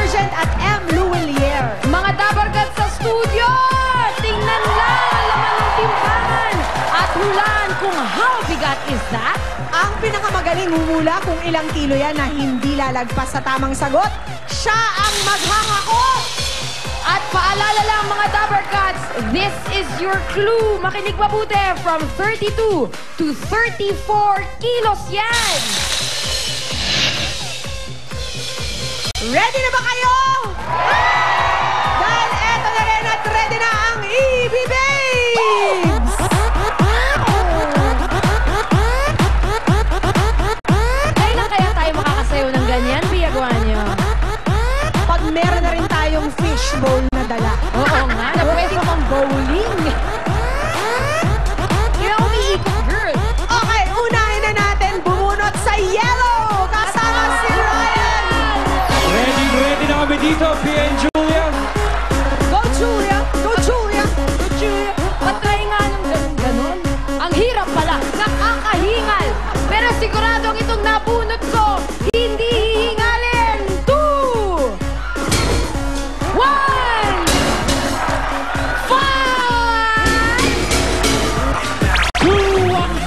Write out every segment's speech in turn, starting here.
Sargent at M. Luwilier. Mga dabarkat sa studio! Tingnan lang ang laman ng timbangan at hulaan kung how bigat is that? Ang pinakamagaling humula kung ilang kilo yan na hindi lalagpas sa tamang sagot, siya ang maghangako! At paalala lang mga dabarkats, this is your clue. Makinig mabuti, from 32 to 34 kilos yan! Ready na ba kayo? Dahil eto na rin at ready na ang EB Babes! Kailan kaya tayo makakasayaw ng ganyan, Pia Guanyo? Pag meron na rin tayong fishbowl na dala. Oo nga, na pwede pang bowling. Kaya umiikot, girl. Okay, unahin na natin bumunot sa yellow! Kasama si Ryan! Ready na kami dito, Pia and Julia. Go Julia! Go Julia! Go, Julia. Patry nga ng ganun-ganon. Ang hirap pala, nakakahingal. Pero siguradong itong nabunot ko, hindi hihingalin. 2, 1,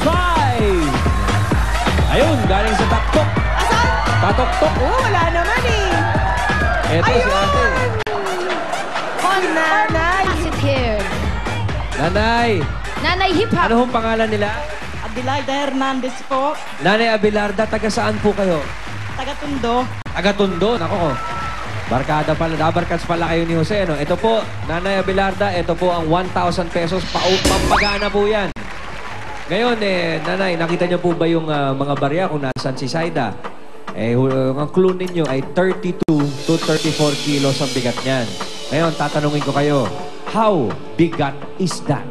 5! Ayun, galing sa taktok. Asan? Tatok-tok. Oh, wala naman eh. Eto si ate. Oh, nanay! Positive. Nanay, Nanay Hip Hop. ano hong pangalan nila? Adelaida Hernandez po, Nanay Abelarda, taga saan po kayo? taga Tondo. Taga Tondo. Nako, barkada pala, dabarkats pala kayo ni Jose. No? Ito po, Nanay Abelarda, ito po ang 1,000 pesos. Pampagana po yan. Ngayon, Nanay, nakita niyo po ba yung mga barya kung nasan si Saida? Ang clue ninyo ay 32 to 34 kilos ang bigat niyan. Ngayon, tatanungin ko kayo, how bigat is that?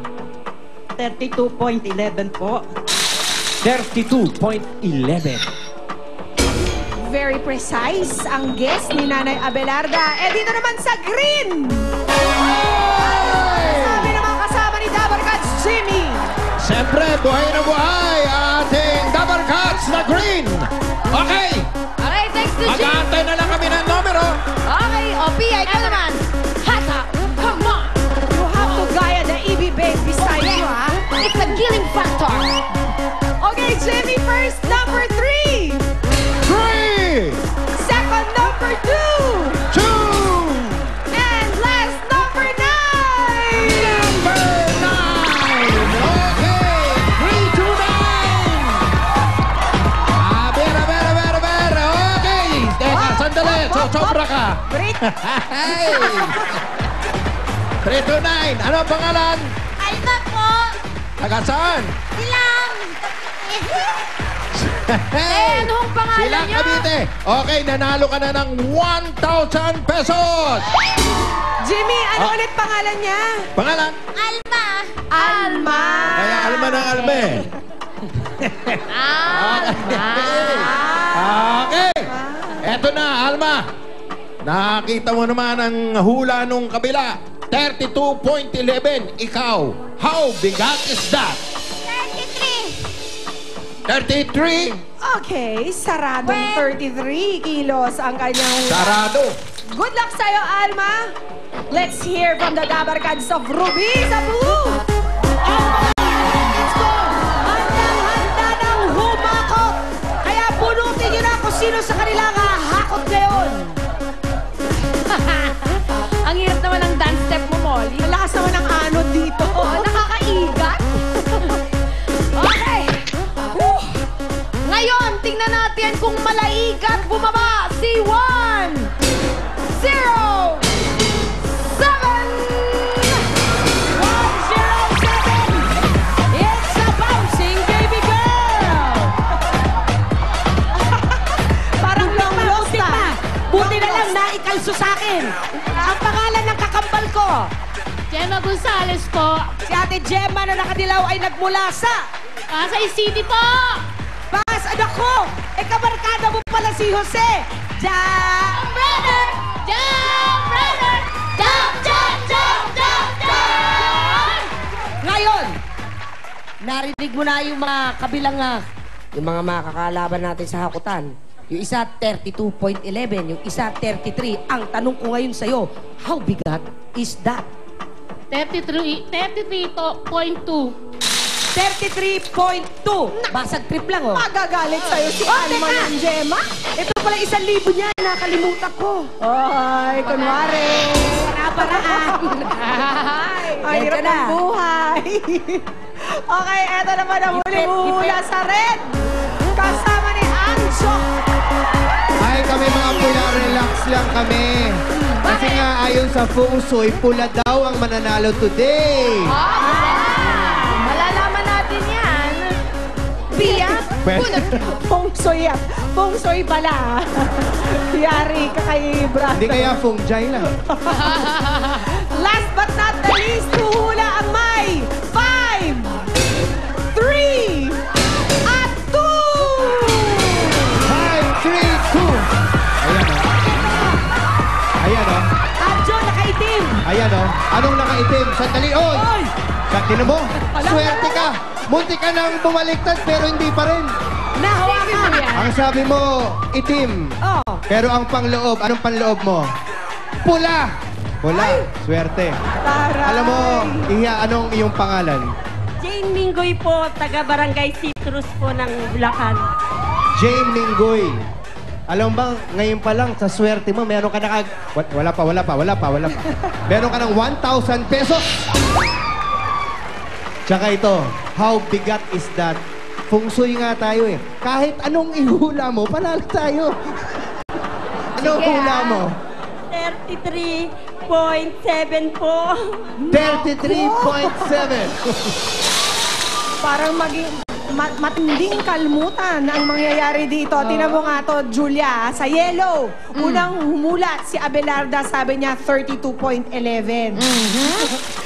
32.11 po. 32.11. 32.11. Very precise ang guess ni Nanay Abelarda. Dito naman sa green! Sabi naman kasama ni Dabarkats, Jimmy! Siyempre, buhay na buhay ang ating Dabarkats na green. Okay, Okay, thanks to Jim. mag-aantay na lang kami ng numero. Okay, o Pia, ikaw naman. Hata, come on. You have to gaya the EB Babe beside you, ha? It's a killing factor. Okay, Jimmy first, number 3! 3, Second, number 2! 2, And last, number 9! number 9. Okay, 3 to 9. Ber. Okay, teka, sandali. Sobra ka. Break! 3 to 9. Ano ang pangalan? Alma po! Taga saan? Silang! Anong pangalan Silang niya? Cavite. Okay, nanalo ka na ng 1,000 pesos. Jimmy, ano ulit pangalan niya? Pangalan? Alma! Alma! Kaya Alma ng Alma eh. Okay. Eto na, Alma. Nakita mo naman ang hula nung kabila. 32.11. Ikaw, how bigat is that? 33! 33. Okay, saradong 33 kilos ang kanyang... Sarado. Good luck sa'yo, Alma! Let's hear from the Dabarkads of Ruby sa blue! Let's go! Handang-handa ng humakot! Kaya punutin nyo na kung sino sa kanila ang hahakot ngayon! Ang hirap naman ng dance step mo, Molly. Ang lakas naman ng anod dito! Nakakaigat. Okay. Ngayon, tingnan natin kung malaigat bumaba si 1, 0, 7, 107. It's a bouncing baby girl. Parang long lost na! Buti na lang naikalso sa akin! Ang pangalan ng kakambal ko! Gemma Gonzales po. Si Ate Gemma na nakadilaw ay nagmula sa... Pasay City po. Bas, anak ko! Kabarkada mo pala si Jose! Jump, brother! Jump, brother! Jump, jump, jump, jump, jump! Ngayon, narinig mo na yung mga kabilang yung mga makakalaban natin sa hakutan. Yung isa 32.11, yung isa 33. Ang tanong ko ngayon sa'yo, how bigat is that? 33.2. 33.2. Basag trip lang, oh. Magagalit sa'yo si Alma ng Gemma. Ito pala 1,000 niya, nakalimutan ko. Ay, kunwari. Para-paraan. Ay, hirap Yan ka na. ng buhay. Okay, eto naman ang huling hula sa red. Kasama ni Anjo. Ay, kami mga pula, relax lang kami. Kasi nga, ayon sa Feng Shui, pula daw ang mananalo today. Malalaman natin yan. Pia, Feng Shui yan. Feng Shui pala. Yari ka kay Brad. Hindi kaya Feng Jai lang. Last but not the least, huhula ang may 5, 3, at 2! 5, 3, 2. Ayan o. Anjo, nakaitim. Ayan o. Anong nakaitim? Sandali, oy! Tinan mo, swerte ka. Munti ka nang bumaliktad pero hindi pa rin. Nahawakan. Ang sabi mo, itim. Oh. Pero ang pangloob, anong panloob mo? Pula! Pula, swerte. Taray. Alam mo, Iha, anong iyong pangalan? Jane Minggoy po, taga Barangay Citrus po ng Bulacan. Jane Minggoy. Alam mo bang, ngayon pa lang, sa swerte mo, meron ka na wala pa. Meron ka ng 1,000 pesos. Tsaka ito, how bigat is that? Feng Shui nga tayo eh. Kahit anong ihula mo, panalo tayo. Anong hula mo? 33.7 po. 33.7. Parang matinding kalmutan ang mangyayari dito. Tinan mo nga to, Julia. Sa yellow, unang humulat si Abelarda, sabi niya 32.11.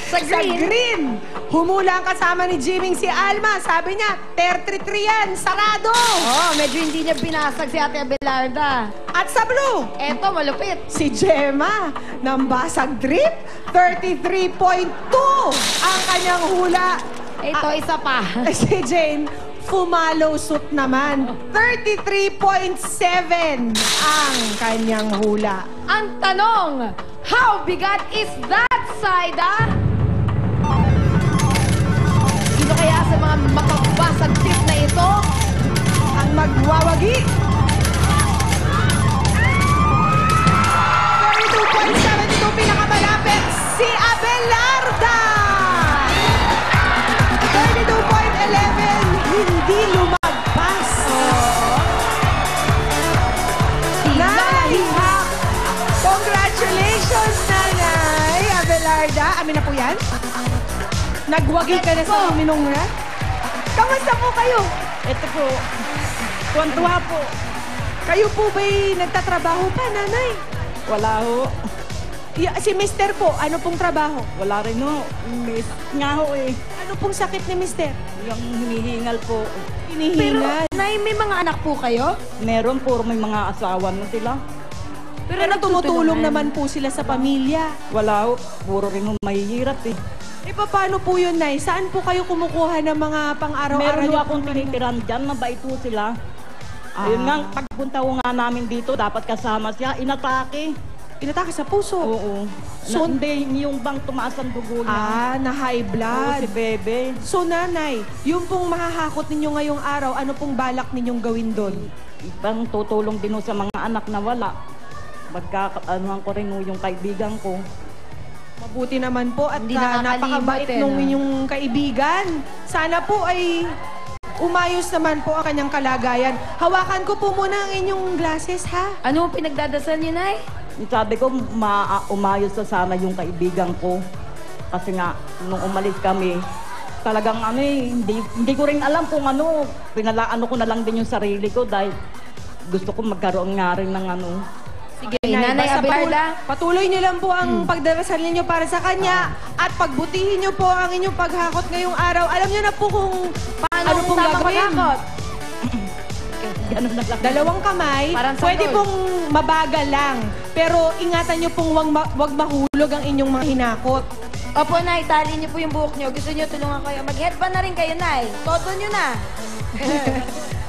Sa green, humula ang kasama ni Jiming si Alma. Sabi niya, 33 yan, sarado. Oh, medyo hindi niya binasag si Ate Abelarda. At sa blue, Eto, malupit. si Gemma, ng basag drip, 33.2 ang kanyang hula. Ito, isa pa. Si Jane, fumalo suit naman. 33.7 ang kanyang hula. Ang tanong, how bigat is that, Saida? Sino kaya sa mga mapabasag trip na ito? Ang magwawagi. 32.72 pinakamalapit, si Abelarda. 32.11, hindi lumagpas. Nahihak. Congratulations, Nanay Abelarda. Amin na po yan? Nagwagi ka na sa minong na? Kamusta po kayo? Ito po, tuwan-tuwa po. Kayo po ba'y nagtatrabaho pa, Nanay? Wala ho. Si Mister po, ano pong trabaho? Wala rin ho. Miss nga ho eh. Ano pong sakit ni Mister? Yung hinihingal po. Hinihingal. Nay, may mga anak po kayo? Meron po, may mga asawa na sila. Pero tumutulong naman po sila sa pamilya. Wala ho. Puro rin ho mahihirap eh. E paano po yun, Nay? Saan po kayo kumukuha ng mga pang-araw-araw? Meron ho niyo akong pong tinitiran dyan. Mabait ho sila. Ayun nga, pagpunta ho nga namin dito, dapat kasama siya. Inatake. Inatake sa puso? Oo. So- Hindi, yung bang tumaas ang dugo niya. Na high Oo, blood. si Bebe. So, Nanay, yung pong mahahakot ninyo ngayong araw, ano pong balak ninyong gawin doon? Ibang tutulong din ho sa mga anak na wala. Magkakaanuhan ko rin ho yung kaibigan ko. Mabuti naman po at Hindi nakakalimot napakabait eh, nung no? inyong kaibigan. Sana po ay umayos naman po ang kanyang kalagayan. Hawakan ko po muna ang inyong glasses, ha? Ano ang pinagdadasal niyo, Nay? Sabi ko, umayos na sana yung kaibigan ko. Kasi nga, nung umalis kami, talagang hindi ko rin alam kung ano. Pinalaano ko na lang din yung sarili ko dahil gusto ko magkaroon nga rin ng Sige, Nanay basta Abelarda. patuloy niyo lang po ang pagdarasal ninyo para sa kanya at pagbutihin niyo po ang inyong paghakot ngayong araw. Alam niyo na po kung Paano ano pong tamang gagawin. paghakot? Ganun na lang. Dalawang kamay, Parang pwede sanggol. pong mabagal lang. Pero ingatan niyo pong wag mahulog ang inyong mga hinakot. Opo, Nay, tali niyo po yung buhok niyo. Gusto niyo tulungan kayo. Mag-headband na rin kayo, Nay. Todo niyo na.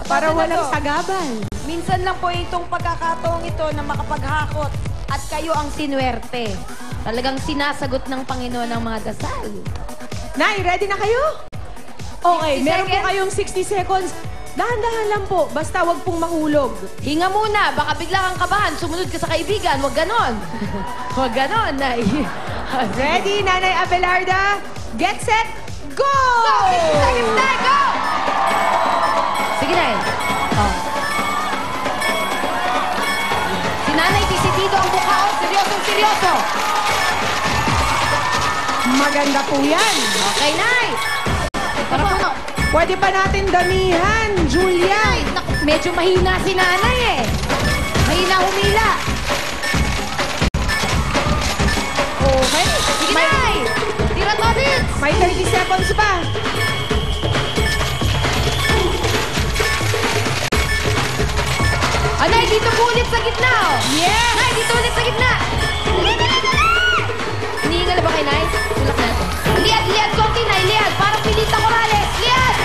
Para Todo na walang to. sagabal. minsan lang po itong pagkakataong ito na makapaghakot at kayo ang sinuwerte. Talagang sinasagot ng Panginoon ang mga dasal. Nay, ready na kayo? Okay, 60 meron po seconds. kayong 60 seconds. Dahan-dahan lang po, basta wag pong mahulog. Hinga muna, baka bigla kang kabahan, sumunod ka sa kaibigan, huwag ganon. Huwag ganon, Nay. Ready, Nanay Abelarda? Get set, go! Go! 60 seconds, Nay, go! Sige, Nay. Oh. Si Nanay Tisitito ang mukha, oh, seryosong-seryoso. Maganda po yan. Okay, Nay. Para po, no. Pwede pa natin damihan, Julia. Nay, naku, medyo mahina si Nanay eh. Mahina humila. Okay. Sige, Nay. Tira to, Vince. May 30 seconds pa. Ah, Nay, dito po ulit sa gitna, oh. Yes! Nay, dito ulit sa gitna. Hinihingal na ba kay Nay? Tulak na. Liad, konti, Nay, liad. Parang Pilita Corrales. Liad!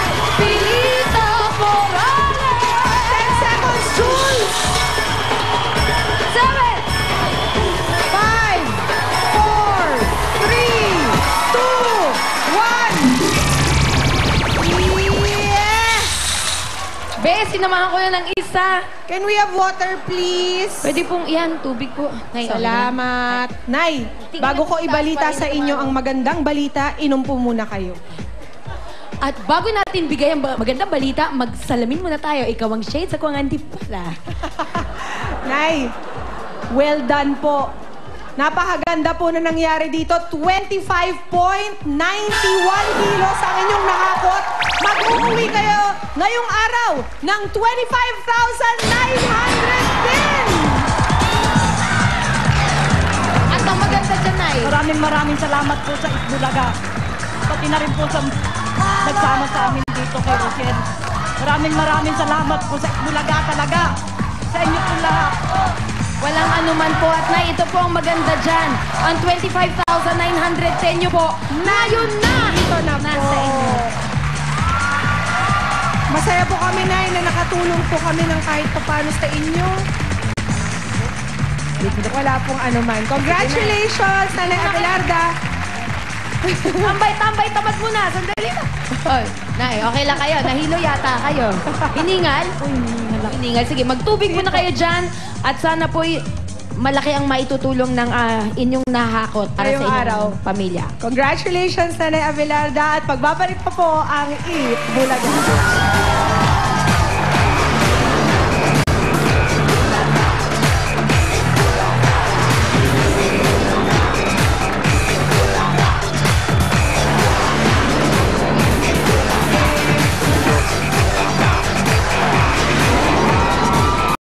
Pilita Corrales! 10 seconds, Jules. 7! 5, 4, 3, 2, 1. Yes! Be, sinamahan ko na ng isa. Can we have water, please? Pwede pong, yan, tubig po. Nay, okay na. Salamat. Nay, bago ko ibalita sa inyo ang magandang balita, inom po muna kayo. At bago natin bigay ang magandang balita, magsalamin muna tayo. Ikaw ang shades, ako ang antipala. Nay, well done po. Napakaganda po na nangyari dito. 25.91 kilos ang inyong nakakot. Mag-uwi kayo ngayong araw ng 25,900 din! At ang maganda dyan, Nay. Maraming salamat po sa Itbulaga. Pati na rin po sa nagsama sa amin dito kay Roger. Maraming salamat po sa Itbulaga talaga. Sa inyo po lahat. Walang anuman po. At Nay, ito po ang maganda dyan. Ang 25,910 nyo po, ngayon na! Ito na po. Nasa inyo. Masaya po kami, Nay, na nakatulong po kami ng kahit paano sa inyo. Wala pong anuman. Congratulations, Nanay Abelarda. Tambay, tamad muna. Sandali na. Oy, Nay, okay lang kayo. Nahilo yata kayo. Hiningal? Hiningal. Sige, magtubig muna kayo dyan. At sana po'y malaki ang maitutulong ng inyong nahakot para sa Ngayong inyong araw. pamilya. Congratulations, Nanay Abelarda. At pagbabalik pa po ang Eat Bulaga.